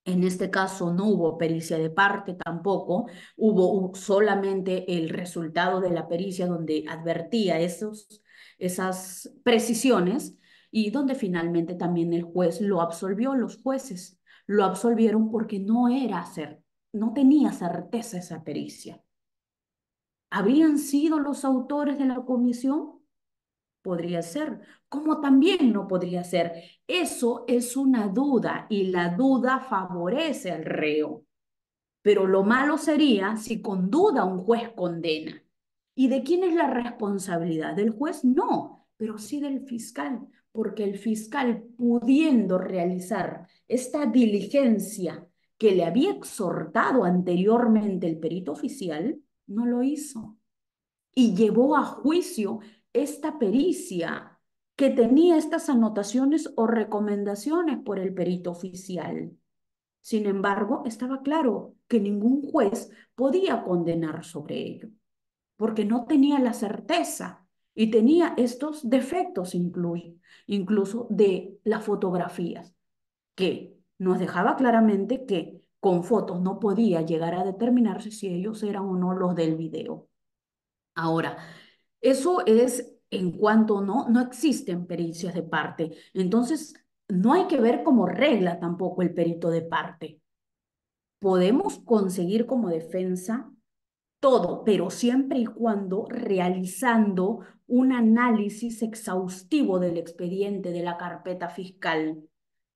En este caso no hubo pericia de parte tampoco, hubo solamente el resultado de la pericia donde advertía esas precisiones y donde finalmente también el juez lo absolvió, los jueces lo absolvieron porque no tenía certeza esa pericia. ¿Habrían sido los autores de la comisión? Podría ser, como también no podría ser. Eso es una duda y la duda favorece al reo. Pero lo malo sería si con duda un juez condena. ¿Y de quién es la responsabilidad? ¿Del juez? No, pero sí del fiscal, porque el fiscal, pudiendo realizar esta diligencia que le había exhortado anteriormente el perito oficial, no lo hizo y llevó a juicio esta pericia que tenía estas anotaciones o recomendaciones por el perito oficial. Sin embargo, estaba claro que ningún juez podía condenar sobre ello, porque no tenía la certeza y tenía estos defectos incluso de las fotografías, que nos dejaba claramente que con fotos no podía llegar a determinarse si ellos eran o no los del video. Ahora, eso es en cuanto no existen pericias de parte. Entonces, no hay que ver como regla tampoco el perito de parte. Podemos conseguir como defensa todo, pero siempre y cuando realizando un análisis exhaustivo del expediente de la carpeta fiscal,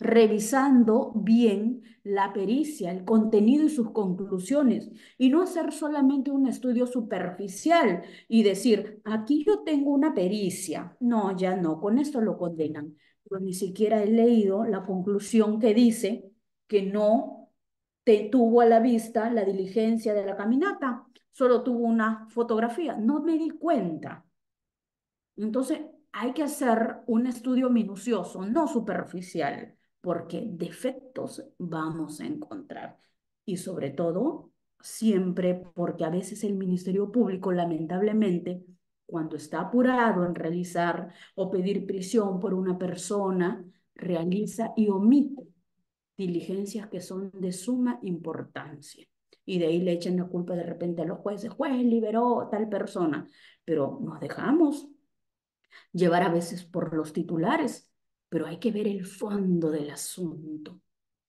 revisando bien la pericia, el contenido y sus conclusiones, y no hacer solamente un estudio superficial y decir, aquí yo tengo una pericia. No, ya no, con esto lo condenan. Pero ni siquiera he leído la conclusión que dice que no tuvo a la vista la diligencia de la caminata, solo tuvo una fotografía. No me di cuenta. Entonces, hay que hacer un estudio minucioso, no superficial, porque defectos vamos a encontrar. Y sobre todo, siempre porque a veces el Ministerio Público, lamentablemente, cuando está apurado en realizar o pedir prisión por una persona, realiza y omite diligencias que son de suma importancia. Y de ahí le echan la culpa de repente a los jueces, juez liberó tal persona, pero nos dejamos llevar a veces por los titulares, pero hay que ver el fondo del asunto.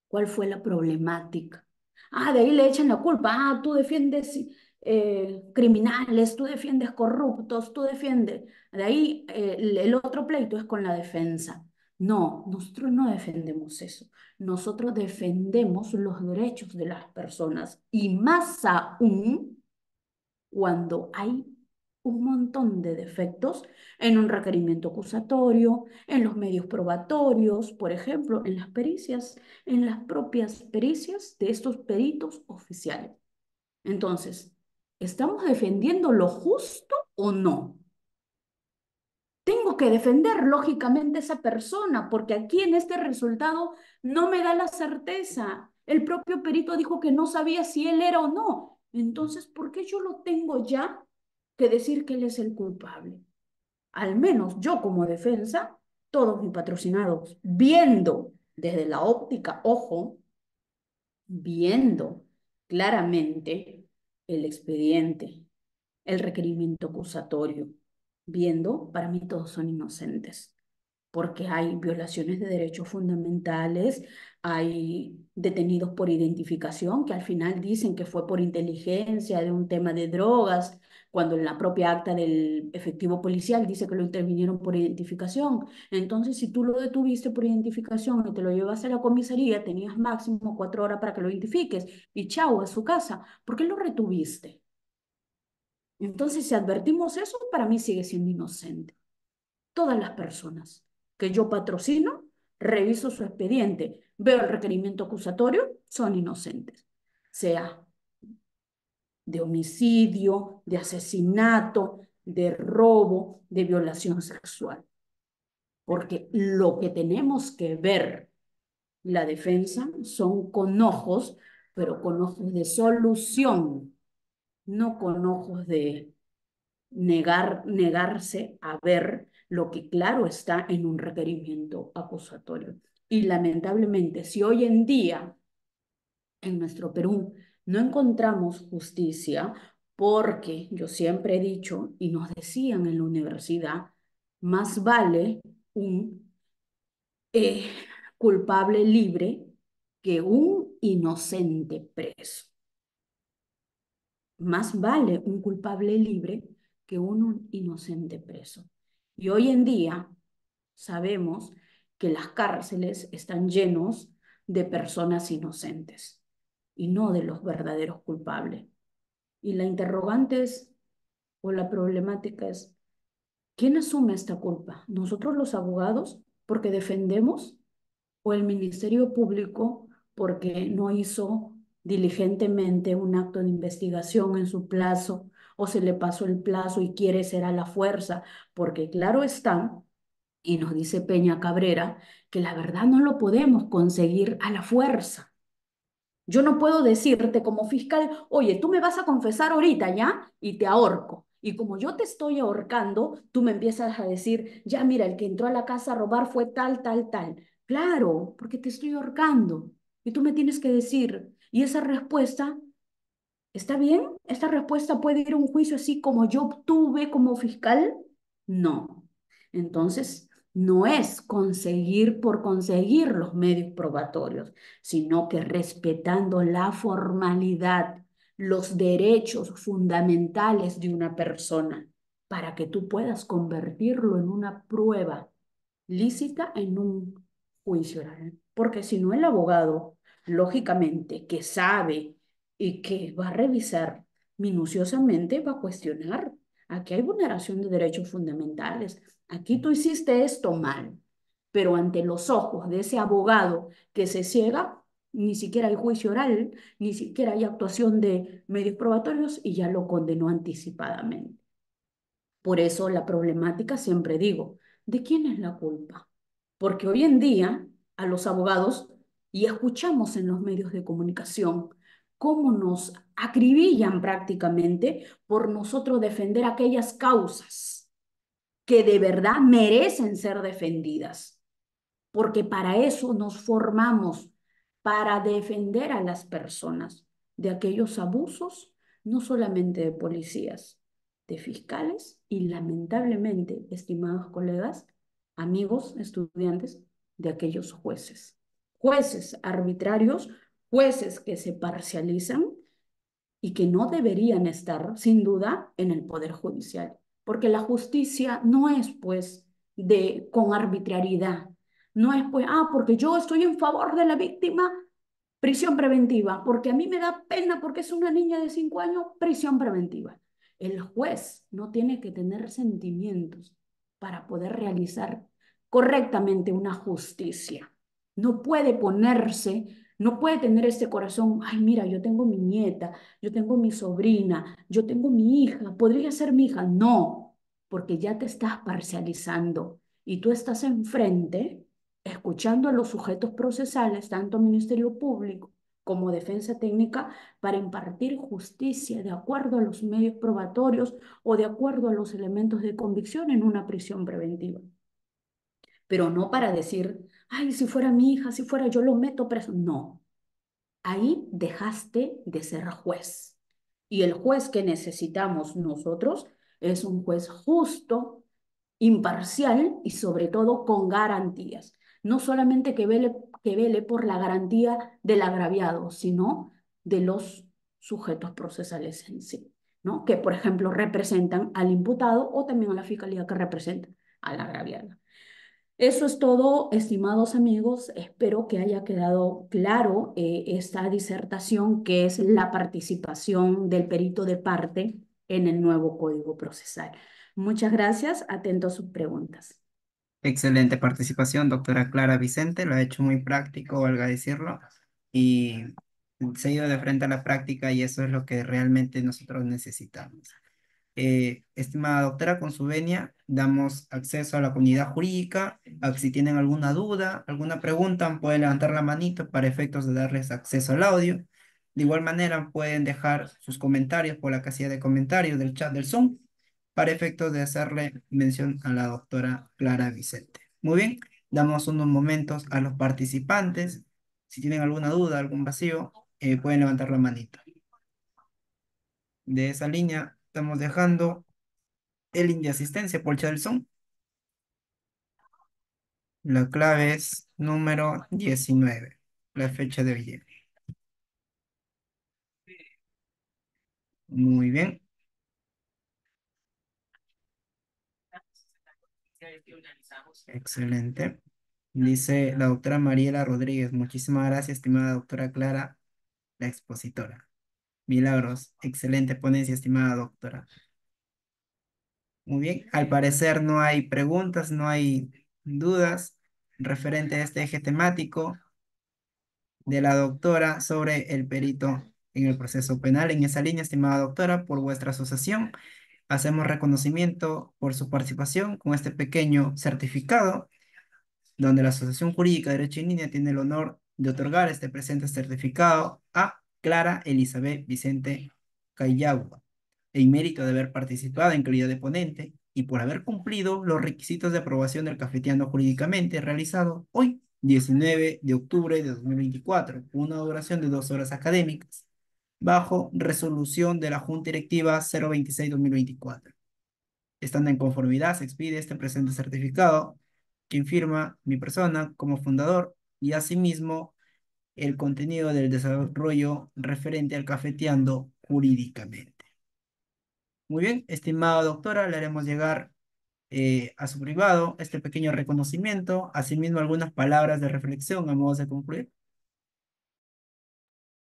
¿Cuál fue la problemática? Ah, de ahí le echan la culpa. Ah, tú defiendes criminales, tú defiendes corruptos, tú defiendes. De ahí el otro pleito es con la defensa. No, nosotros no defendemos eso. Nosotros defendemos los derechos de las personas y más aún cuando hay un montón de defectos en un requerimiento acusatorio, en los medios probatorios, por ejemplo, en las pericias, en las propias pericias de estos peritos oficiales. Entonces, ¿estamos defendiendo lo justo o no? Tengo que defender lógicamente a esa persona, porque aquí en este resultado no me da la certeza. El propio perito dijo que no sabía si él era o no. Entonces, ¿por qué yo lo tengo ya que decir que él es el culpable? Al menos yo como defensa, todos mis patrocinados, viendo desde la óptica, ojo, viendo claramente el expediente, el requerimiento acusatorio, viendo, para mí todos son inocentes porque hay violaciones de derechos fundamentales, hay detenidos por identificación que al final dicen que fue por inteligencia de un tema de drogas, cuando en la propia acta del efectivo policial dice que lo intervinieron por identificación. Entonces, si tú lo detuviste por identificación y te lo llevas a la comisaría, tenías máximo 4 horas para que lo identifiques y chao, a su casa. ¿Por qué lo retuviste? Entonces, si advertimos eso, para mí sigue siendo inocente. Todas las personas que yo patrocino, reviso su expediente, veo el requerimiento acusatorio, son inocentes, sea de homicidio, de asesinato, de robo, de violación sexual. Porque lo que tenemos que ver la defensa son con ojos, pero con ojos de solución, no con ojos de negarse a ver lo que claro está en un requerimiento acusatorio. Y lamentablemente, si hoy en día en nuestro Perú no encontramos justicia, porque yo siempre he dicho, y nos decían en la universidad, más vale un eh, culpable libre que un inocente preso. Más vale un culpable libre que un inocente preso. Y hoy en día sabemos que las cárceles están llenos de personas inocentes y no de los verdaderos culpables. Y la interrogante es, o la problemática es, ¿quién asume esta culpa? ¿Nosotros los abogados porque defendemos o el Ministerio Público porque no hizo diligentemente un acto de investigación en su plazo o se le pasó el plazo y quiere ser a la fuerza? Porque claro está, y nos dice Peña Cabrera, que la verdad no lo podemos conseguir a la fuerza. Yo no puedo decirte como fiscal, oye, tú me vas a confesar ahorita, ¿ya? Y te ahorco. Y como yo te estoy ahorcando, tú me empiezas a decir, ya mira, el que entró a la casa a robar fue tal, tal, tal. Claro, porque te estoy ahorcando. Y tú me tienes que decir, y esa respuesta, ¿está bien? ¿Esta respuesta puede ir a un juicio así como yo obtuve como fiscal? No. Entonces, no es conseguir por conseguir los medios probatorios, sino que respetando la formalidad, los derechos fundamentales de una persona, para que tú puedas convertirlo en una prueba lícita en un juicio oral. Porque si no, el abogado, lógicamente, que sabe y que va a revisar minuciosamente, va a cuestionar. Aquí hay vulneración de derechos fundamentales. Aquí tú hiciste esto mal, pero ante los ojos de ese abogado que se ciega, ni siquiera hay juicio oral, ni siquiera hay actuación de medios probatorios y ya lo condenó anticipadamente. Por eso la problemática, siempre digo, ¿de quién es la culpa? Porque hoy en día a los abogados, y escuchamos en los medios de comunicación, cómo nos acribillan prácticamente por nosotros defender aquellas causas que de verdad merecen ser defendidas, porque para eso nos formamos, para defender a las personas de aquellos abusos, no solamente de policías, de fiscales y lamentablemente, estimados colegas, amigos, estudiantes, de aquellos jueces. Jueces arbitrarios, jueces que se parcializan y que no deberían estar, sin duda, en el Poder Judicial, porque la justicia no es, pues, con arbitrariedad, no es, pues, porque yo estoy en favor de la víctima, prisión preventiva, porque a mí me da pena porque es una niña de 5 años, prisión preventiva. El juez no tiene que tener sentimientos para poder realizar correctamente una justicia. No puede ponerse, no puede tener ese corazón, ay, mira, yo tengo mi nieta, yo tengo mi sobrina, yo tengo mi hija, podría ser mi hija. No, porque ya te estás parcializando y tú estás enfrente escuchando a los sujetos procesales, tanto Ministerio Público como Defensa Técnica, para impartir justicia de acuerdo a los medios probatorios o de acuerdo a los elementos de convicción en una prisión preventiva. Pero no para decir, ay, si fuera mi hija, si fuera yo lo meto preso. No, ahí dejaste de ser juez. Y el juez que necesitamos nosotros es un juez justo, imparcial y sobre todo con garantías. No solamente que vele por la garantía del agraviado, sino de los sujetos procesales en sí, ¿no? Que, por ejemplo, representan al imputado o también a la fiscalía que representa al agraviado. Eso es todo, estimados amigos. Espero que haya quedado claro esta disertación, que es la participación del perito de parte en el nuevo Código Procesal. Muchas gracias. Atento a sus preguntas. Excelente participación, doctora Clara Vicente, lo ha hecho muy práctico, valga decirlo, y se ha ido de frente a la práctica y eso es lo que realmente nosotros necesitamos. Estimada doctora, con su venia, damos acceso a la comunidad jurídica. Si tienen alguna duda, alguna pregunta, pueden levantar la manito para efectos de darles acceso al audio. De igual manera, pueden dejar sus comentarios por la casilla de comentarios del chat del Zoom para efectos de hacerle mención a la doctora Clara Vicente. Muy bien, damos unos momentos a los participantes. Si tienen alguna duda, algún vacío, pueden levantar la manito. De esa línea, estamos dejando el link de asistencia por Chalson. La clave es número 19, la fecha de hoy. Muy bien, excelente. Dice la doctora Mariela Rodríguez. Muchísimas gracias, estimada doctora Clara, la expositora. Milagros, excelente ponencia, estimada doctora. Muy bien, al parecer no hay preguntas, no hay dudas referente a este eje temático de la doctora sobre el perito en el proceso penal. En esa línea, estimada doctora, por vuestra asociación, hacemos reconocimiento por su participación con este pequeño certificado, donde la Asociación Jurídica de Derecho en Línea tiene el honor de otorgar este presente certificado a Clara Elizabeth Vicente Cayagua, en mérito de haber participado en calidad de ponente y por haber cumplido los requisitos de aprobación del Cafeteando Jurídicamente realizado hoy, 19 de octubre de 2024, una duración de 2 horas académicas, bajo resolución de la Junta Directiva 026-2024. Estando en conformidad, se expide este presente certificado, quien firma mi persona como fundador y asimismo el contenido del desarrollo referente al Cafeteando Jurídicamente. Muy bien, estimada doctora, le haremos llegar a su privado este pequeño reconocimiento, asimismo algunas palabras de reflexión a modo de concluir.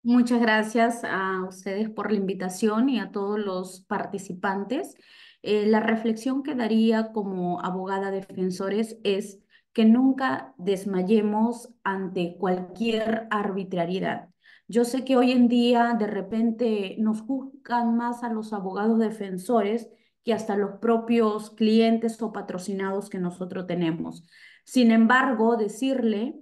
Muchas gracias a ustedes por la invitación y a todos los participantes. La reflexión que daría como abogada defensores es que nunca desmayemos ante cualquier arbitrariedad. Yo sé que hoy en día de repente nos juzgan más a los abogados defensores que hasta los propios clientes o patrocinados que nosotros tenemos. Sin embargo, decirle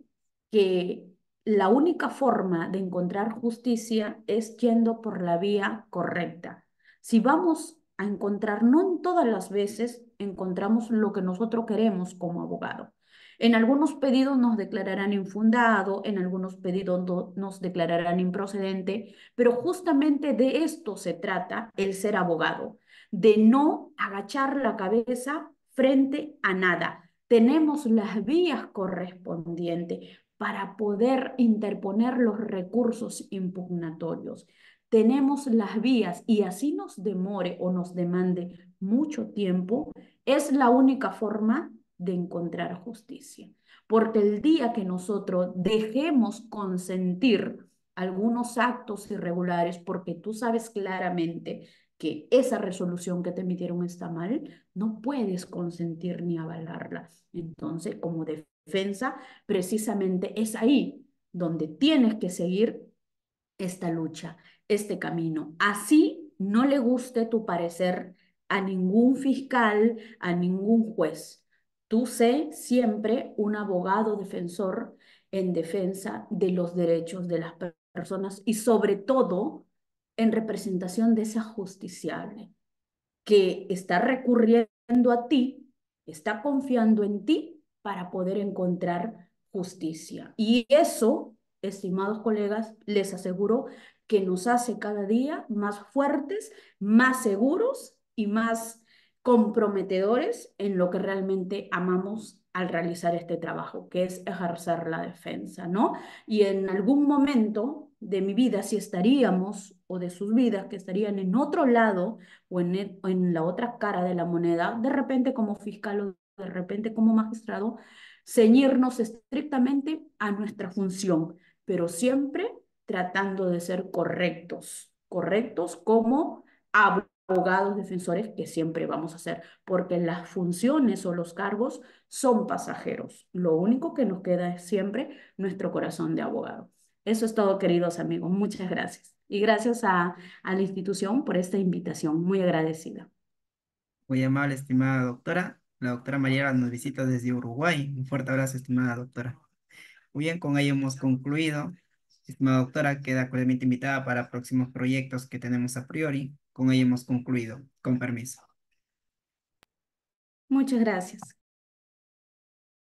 que la única forma de encontrar justicia es yendo por la vía correcta. Si vamos a encontrar, no en todas las veces encontramos lo que nosotros queremos como abogado. En algunos pedidos nos declararán infundado, en algunos pedidos nos declararán improcedente, pero justamente de esto se trata el ser abogado, de no agachar la cabeza frente a nada. Tenemos las vías correspondientes para poder interponer los recursos impugnatorios. Tenemos las vías y así nos demore o nos demande mucho tiempo, es la única forma de encontrar justicia. Porque el día que nosotros dejemos consentir algunos actos irregulares, porque tú sabes claramente que esa resolución que te emitieron está mal, no puedes consentir ni avalarla. Entonces, como defensa, precisamente es ahí donde tienes que seguir esta lucha, este camino. Así no le guste tu parecer a ningún fiscal, a ningún juez. Tú sé siempre un abogado defensor en defensa de los derechos de las personas y sobre todo en representación de esa justiciable que está recurriendo a ti, está confiando en ti para poder encontrar justicia. Y eso, estimados colegas, les aseguro que nos hace cada día más fuertes, más seguros y más comprometedores en lo que realmente amamos al realizar este trabajo, que es ejercer la defensa, ¿no? Y en algún momento de mi vida, si estaríamos, o de sus vidas, que estarían en otro lado o en la otra cara de la moneda, de repente como fiscal o de repente como magistrado, ceñirnos estrictamente a nuestra función, pero siempre tratando de ser correctos, correctos como abogados defensores que siempre vamos a hacer, porque las funciones o los cargos son pasajeros. Lo único que nos queda es siempre nuestro corazón de abogado. Eso es todo, queridos amigos. Muchas gracias. Y gracias a la institución por esta invitación. Muy agradecida. Muy amable, estimada doctora. La doctora Mayela nos visita desde Uruguay. Un fuerte abrazo, estimada doctora. Muy bien, con ello hemos concluido. Estimada doctora, queda cordialmente invitada para próximos proyectos que tenemos a priori. Con ello hemos concluido. Con permiso. Muchas gracias.